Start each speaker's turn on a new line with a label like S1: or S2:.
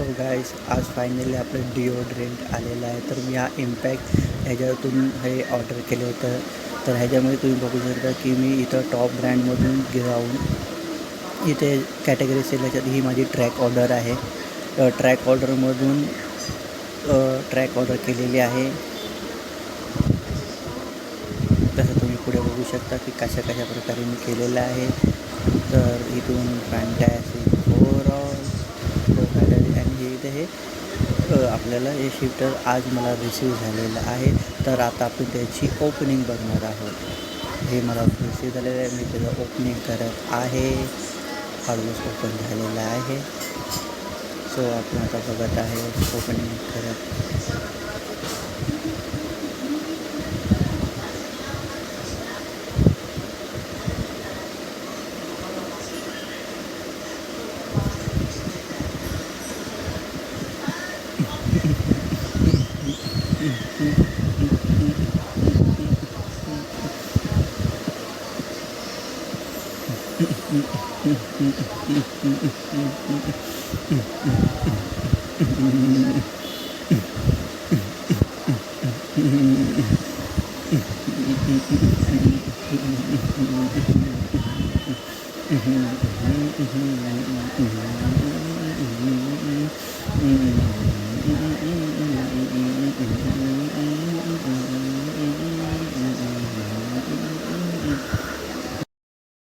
S1: So guys, आज finally आपलं deodorant आलेलं आहे. तर मी हा इम्पॅक्ट ह्याच्यातून हे ऑर्डर केलं होतं. तर ह्याच्यामध्ये तुम्ही बघू शकता की मी इथं टॉप ब्रँडमधून जाऊन इथे कॅटेगरी सेल ह्याच्यात ही माझी ट्रॅक ऑर्डर आहे. ट्रॅक ऑर्डर केलेली आहे. तसं तुम्ही पुढे बघू शकता की कशा प्रकारे मी केलेलं आहे. तर इथून फॅन्टॅस्टिक ओव्हरऑल आणि हे इथे हे आपल्याला हे शिफ्टर आज मला रिसीव झालेलं आहे. तर आता आपण त्याची ओपनिंग बघणार आहोत. हे मला रिसीव झालेलं आहे, मी त्याचं ओपनिंग करत आहे. ऑलमोस्ट ओपन झालेलं आहे. सो आपण आता बघत आहे ओपनिंग करत.